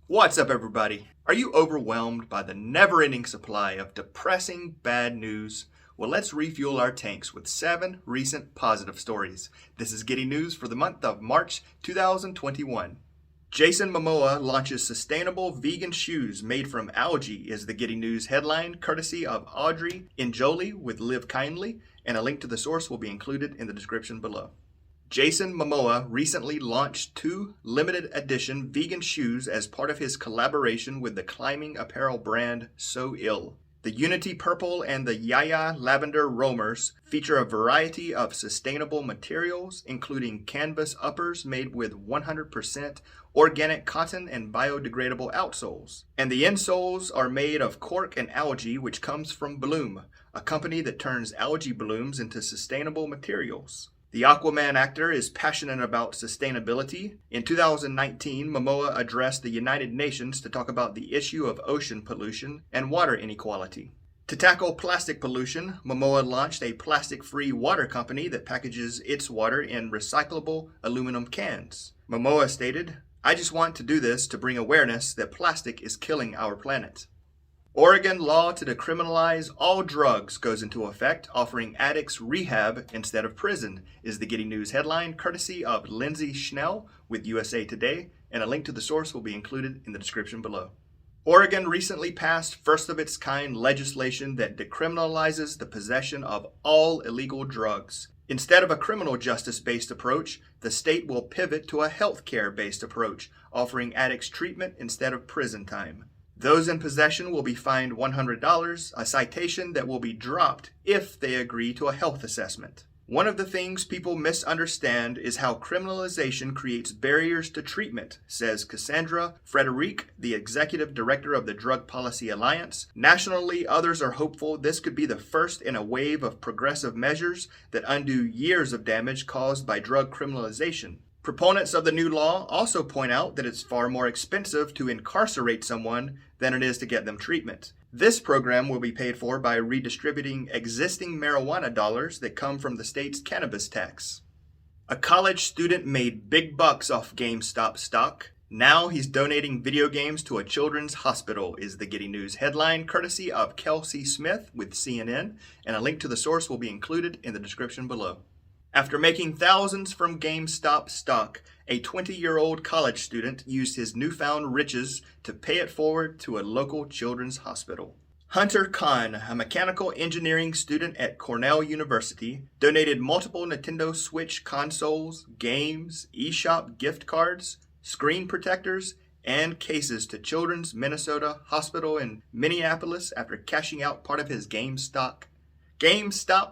What's up, everybody? Are you overwhelmed by the never-ending supply of depressing bad news? Well, let's refuel our tanks with 7 recent positive stories. This is Getty News for the month of March 2021. Jason Momoa launches sustainable vegan shoes made from algae is the Getty News headline, courtesy of Audrey Njoli with Live Kindly, and a link to the source will be included in the description below. Jason Momoa recently launched 2 limited edition vegan shoes as part of his collaboration with the climbing apparel brand So Ill. The Unity Purple and the Yaya Lavender Roamers feature a variety of sustainable materials, including canvas uppers made with 100% organic cotton and biodegradable outsoles. And the insoles are made of cork and algae, which comes from Bloom, a company that turns algae blooms into sustainable materials. The Aquaman actor is passionate about sustainability. In 2019, Momoa addressed the United Nations to talk about the issue of ocean pollution and water inequality. To tackle plastic pollution, Momoa launched a plastic-free water company that packages its water in recyclable aluminum cans. Momoa stated, "I just want to do this to bring awareness that plastic is killing our planet." Oregon law to decriminalize all drugs goes into effect, offering addicts rehab instead of prison, is the Getty News headline, courtesy of Lindsay Schnell with USA Today, and a link to the source will be included in the description below. Oregon recently passed first-of-its-kind legislation that decriminalizes the possession of all illegal drugs. Instead of a criminal justice-based approach, the state will pivot to a healthcare-based approach, offering addicts treatment instead of prison time. Those in possession will be fined $100, a citation that will be dropped if they agree to a health assessment. One of the things people misunderstand is how criminalization creates barriers to treatment, says Cassandra Frederic, the executive director of the Drug Policy Alliance. Nationally, others are hopeful this could be the first in a wave of progressive measures that undo years of damage caused by drug criminalization. Proponents of the new law also point out that it's far more expensive to incarcerate someone than it is to get them treatment. This program will be paid for by redistributing existing marijuana dollars that come from the state's cannabis tax. A college student made big bucks off GameStop stock. Now he's donating video games to a children's hospital, is the Getty News headline, courtesy of Kelsey Smith with CNN, and a link to the source will be included in the description below. After making thousands from GameStop stock, a 20-year-old college student used his newfound riches to pay it forward to a local children's hospital. Hunter Khan, a mechanical engineering student at Cornell University, donated multiple Nintendo Switch consoles, games, eShop gift cards, screen protectors, and cases to Children's Minnesota Hospital in Minneapolis after cashing out part of his GameStop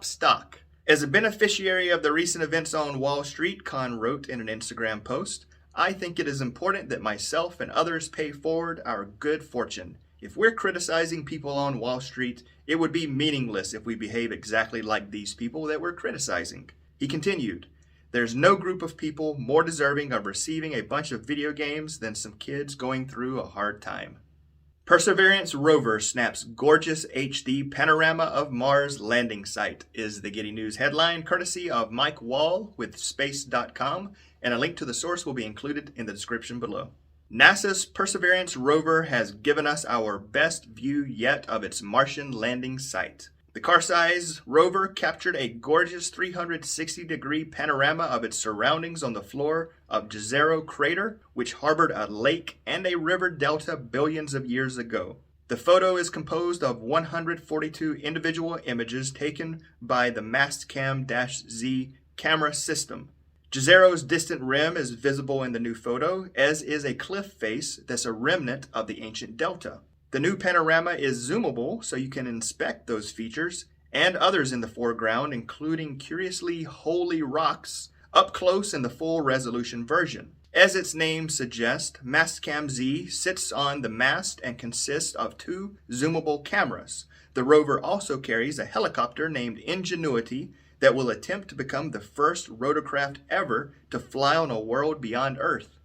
stock. As a beneficiary of the recent events on Wall Street, Khan wrote in an Instagram post, "I think it is important that myself and others pay forward our good fortune. If we're criticizing people on Wall Street, it would be meaningless if we behave exactly like these people that we're criticizing." He continued, "There's no group of people more deserving of receiving a bunch of video games than some kids going through a hard time." Perseverance Rover snaps gorgeous HD panorama of Mars landing site, is the Getty News headline, courtesy of Mike Wall with Space.com, and a link to the source will be included in the description below. NASA's Perseverance rover has given us our best view yet of its Martian landing site. The car-sized rover captured a gorgeous 360-degree panorama of its surroundings on the floor of Jezero crater, which harbored a lake and a river delta billions of years ago. The photo is composed of 142 individual images taken by the Mastcam-Z camera system. Jezero's distant rim is visible in the new photo, as is a cliff face that's a remnant of the ancient delta. The new panorama is zoomable, so you can inspect those features and others in the foreground, including curiously holy rocks, up close in the full resolution version. As its name suggests, Mastcam-Z sits on the mast and consists of 2 zoomable cameras. The rover also carries a helicopter named Ingenuity that will attempt to become the first rotorcraft ever to fly on a world beyond Earth.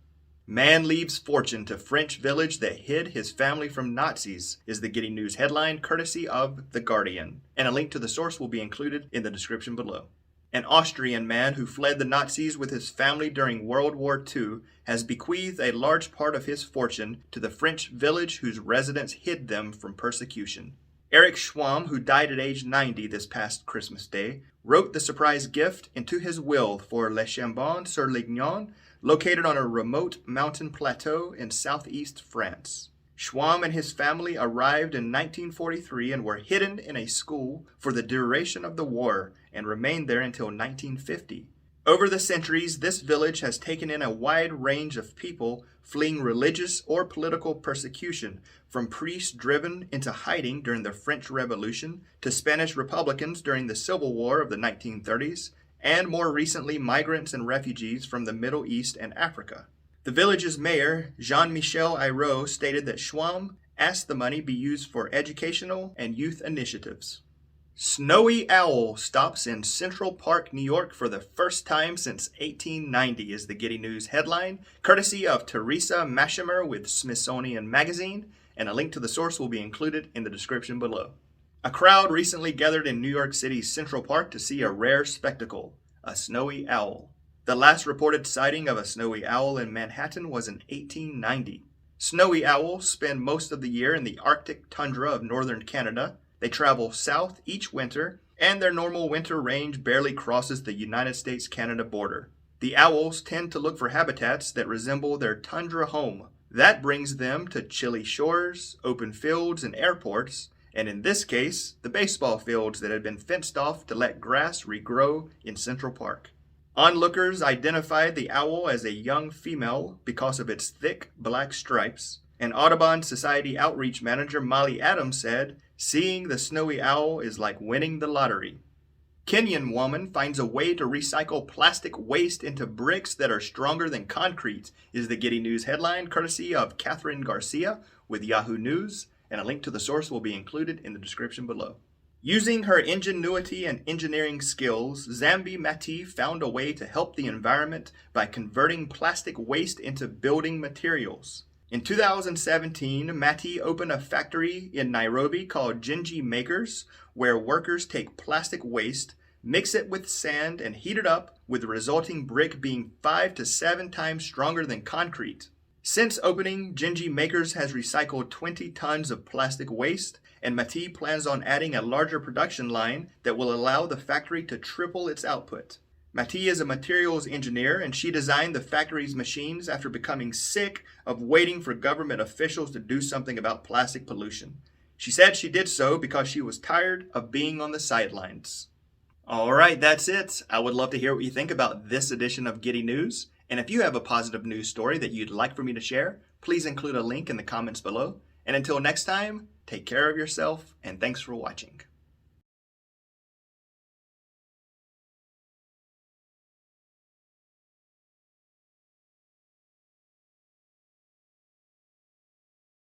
Man leaves fortune to French village that hid his family from Nazis, is the Getty News headline, courtesy of The Guardian. And a link to the source will be included in the description below. An Austrian man who fled the Nazis with his family during World War II has bequeathed a large part of his fortune to the French village whose residents hid them from persecution. Eric Schwamm, who died at age 90 this past Christmas Day, wrote the surprise gift into his will for Le Chambon-sur-Lignon, located on a remote mountain plateau in southeast France. Schwamm and his family arrived in 1943 and were hidden in a school for the duration of the war and remained there until 1950. Over the centuries, this village has taken in a wide range of people fleeing religious or political persecution, from priests driven into hiding during the French Revolution to Spanish Republicans during the Civil War of the 1930s, and more recently migrants and refugees from the Middle East and Africa. The village's mayor, Jean-Michel Ayrault, stated that Schwamm asked the money be used for educational and youth initiatives. Snowy owl stops in Central Park, New York for the first time since 1890 is the Getty News headline, courtesy of Teresa Mashimer with Smithsonian Magazine, and a link to the source will be included in the description below. A crowd recently gathered in New York City's Central Park to see a rare spectacle, a snowy owl. The last reported sighting of a snowy owl in Manhattan was in 1890. Snowy owls spend most of the year in the Arctic tundra of northern Canada. They travel south each winter, and their normal winter range barely crosses the United States-Canada border. The owls tend to look for habitats that resemble their tundra home. That brings them to chilly shores, open fields, and airports, and in this case, the baseball fields that had been fenced off to let grass regrow in Central Park. Onlookers identified the owl as a young female because of its thick black stripes, and Audubon Society outreach manager Molly Adams said, "Seeing the snowy owl is like winning the lottery." Kenyan woman finds a way to recycle plastic waste into bricks that are stronger than concrete is the Getty News headline, courtesy of Catherine Garcia with Yahoo News, and a link to the source will be included in the description below. Using her ingenuity and engineering skills, Zambi Mati found a way to help the environment by converting plastic waste into building materials. In 2017, Mati opened a factory in Nairobi called Genji Makers, where workers take plastic waste, mix it with sand, and heat it up, with the resulting brick being 5 to 7 times stronger than concrete. Since opening, Genji Makers has recycled 20 tons of plastic waste, and Mati plans on adding a larger production line that will allow the factory to triple its output. Mati is a materials engineer, and she designed the factory's machines after becoming sick of waiting for government officials to do something about plastic pollution. She said she did so because she was tired of being on the sidelines. All right, that's it. I would love to hear what you think about this edition of Getty News. And if you have a positive news story that you'd like for me to share, please include a link in the comments below. And until next time, take care of yourself, and thanks for watching.